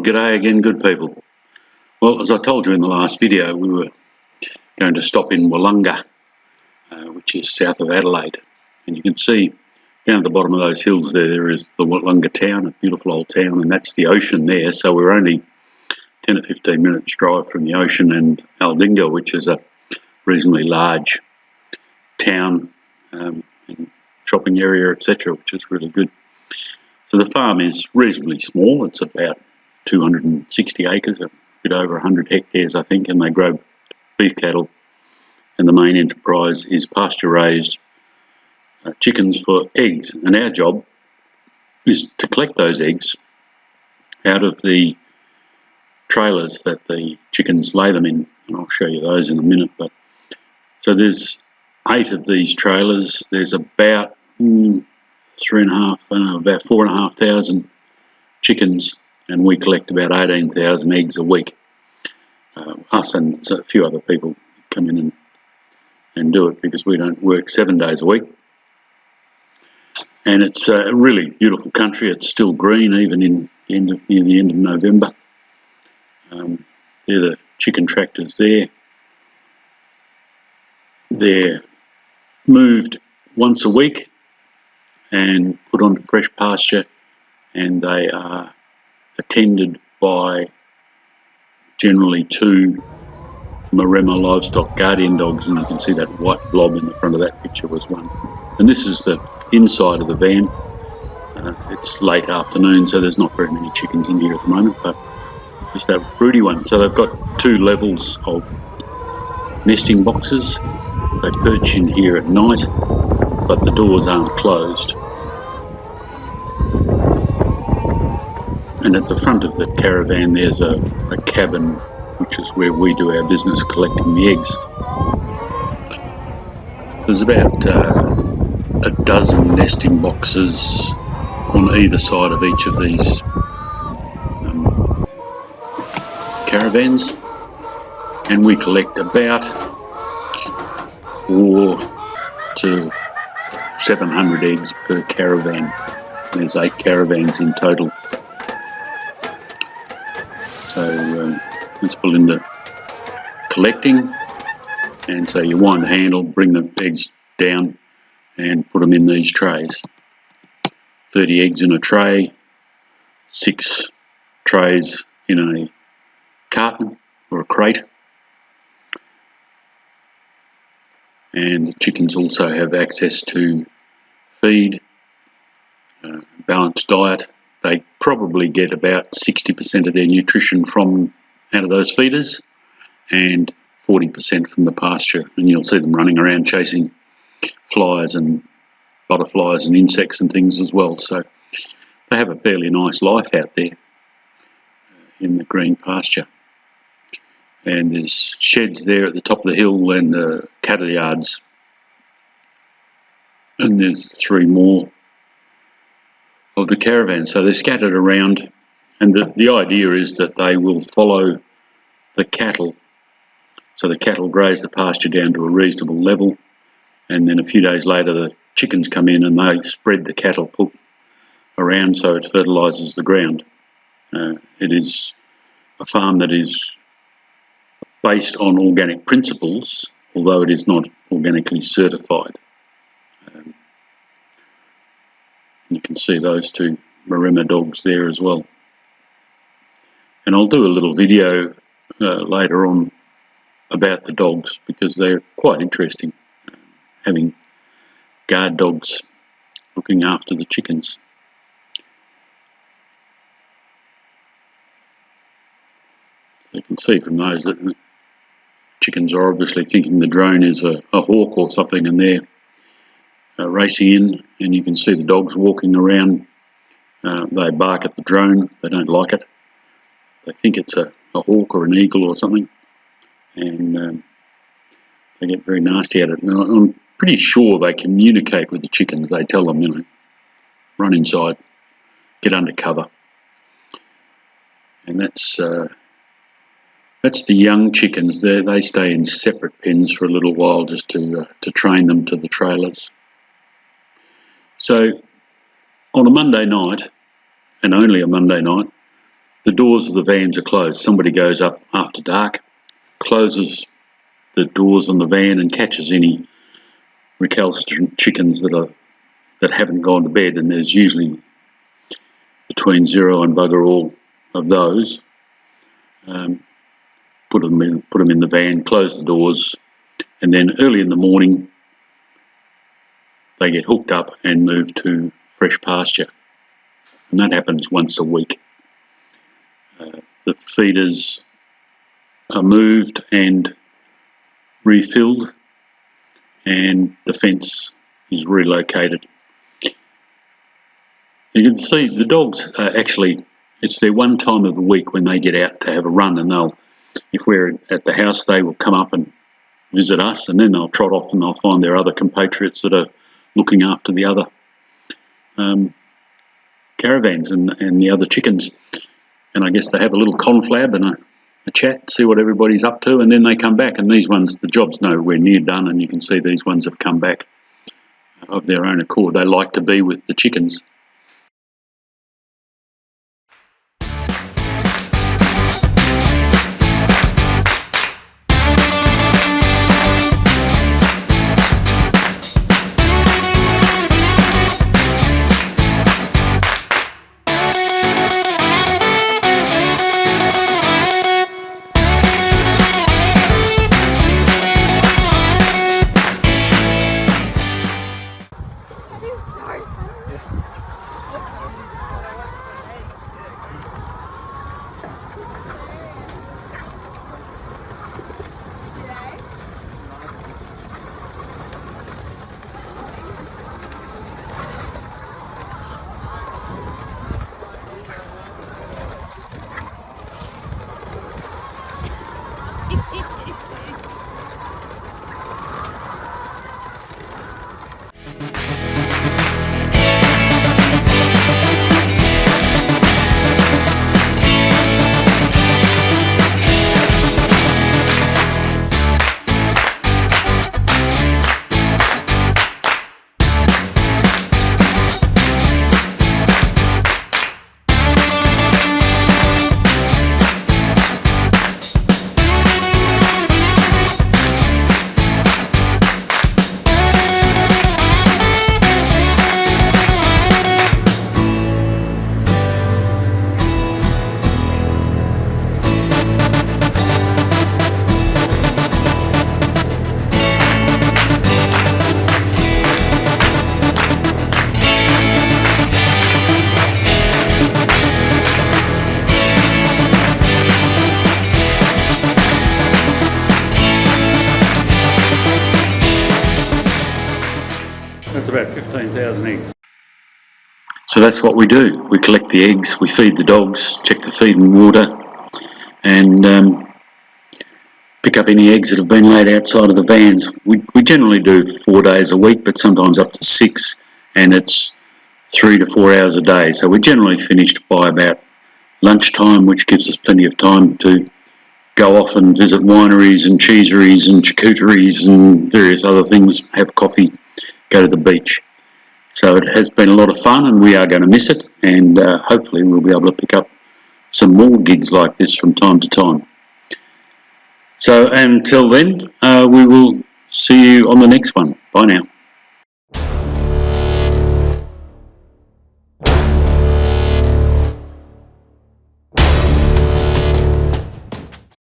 g'day again, good people. Well, as I told you in the last video, we were going to stop in Wollonga, which is south of Adelaide. And you can see down at the bottom of those hills there is the Wollonga town, a beautiful old town, and that's the ocean there. So we're only 10 or 15 minutes drive from the ocean, and Aldinga, which is a reasonably large town and shopping area, etc., which is really good. So the farm is reasonably small. It's about 260 acres, a bit over 100 hectares, I think, and they grow beef cattle. And the main enterprise is pasture-raised chickens for eggs. And our job is to collect those eggs out of the trailers that the chickens lay them in. And I'll show you those in a minute. But so there's 8 of these trailers. There's about 4,500 chickens, and we collect about 18,000 eggs a week. Us and a few other people come in and do it because we don't work 7 days a week. And it's a really beautiful country. It's still green even near the end of November. They're the chicken tractors there. They're moved once a week and put onto fresh pasture, and they are attended by generally 2 Maremma livestock guardian dogs, and you can see that white blob in the front of that picture was one. And this is the inside of the van. It's late afternoon, so there's not very many chickens in here at the moment, but just that broody one. So they've got 2 levels of nesting boxes. They perch in here at night, but the doors aren't closed. And at the front of the caravan there's a cabin, which is where we do our business collecting the eggs. There's about a dozen nesting boxes on either side of each of these caravans, and we collect about 400 to 700 eggs per caravan. There's 8 caravans in total. So let's pull into collecting, and so you wind the handle, bring the eggs down and put them in these trays. 30 eggs in a tray, 6 trays in a carton or a crate. And the chickens also have access to feed, balanced diet. They probably get about 60% of their nutrition from out of those feeders and 40% from the pasture. And you'll see them running around chasing flies and butterflies and insects and things as well. So they have a fairly nice life out there in the green pasture. And there's sheds there at the top of the hill and cattle yards. And there's 3 more of the caravan. So they're scattered around, and the idea is that they will follow the cattle. So the cattle graze the pasture down to a reasonable level, and then a few days later the chickens come in and they spread the cattle poop around so it fertilises the ground. It is a farm that is based on organic principles, although it is not organically certified. You can see those 2 Maremma dogs there as well. And I'll do a little video later on about the dogs because they're quite interesting, having guard dogs looking after the chickens. So you can see from those that the chickens are obviously thinking the drone is a hawk or something, and they're racing in, and you can see the dogs walking around. They bark at the drone. They don't like it. They think it's a hawk or an eagle or something, and they get very nasty at it. Now, I'm pretty sure they communicate with the chickens. They tell them, run inside, get under cover. And that's the young chickens. They stay in separate pens for a little while just to train them to the trailers. So on a Monday night, and only a Monday night, the doors of the vans are closed. Somebody goes up after dark, closes the doors on the van and catches any recalcitrant chickens that haven't gone to bed, and there's usually between 0 and bugger all of those. Put them in the van, close the doors, and then early in the morning they get hooked up and moved to fresh pasture, and that happens once a week. The feeders are moved and refilled, and the fence is relocated. You can see the dogs actually, it's their one time of the week when they get out to have a run, and if we're at the house, they will come up and visit us, and then they'll trot off and they'll find their other compatriots that are looking after the other caravans and the other chickens. And I guess they have a little conflab and a chat, see what everybody's up to, and then they come back. And these ones, the job's nowhere near done, and you can see these ones have come back of their own accord. They like to be with the chickens. That's about 15,000 eggs. So that's what we do. We collect the eggs, we feed the dogs, check the feed and water, and pick up any eggs that have been laid outside of the vans. We generally do 4 days a week, but sometimes up to 6, and it's 3 to 4 hours a day. So we're generally finished by about lunchtime, which gives us plenty of time to go off and visit wineries and cheeseries and charcuteries and various other things, have coffee, go to the beach. So it has been a lot of fun, and we are going to miss it, and hopefully we'll be able to pick up some more gigs like this from time to time. So until then, we will see you on the next one. Bye now.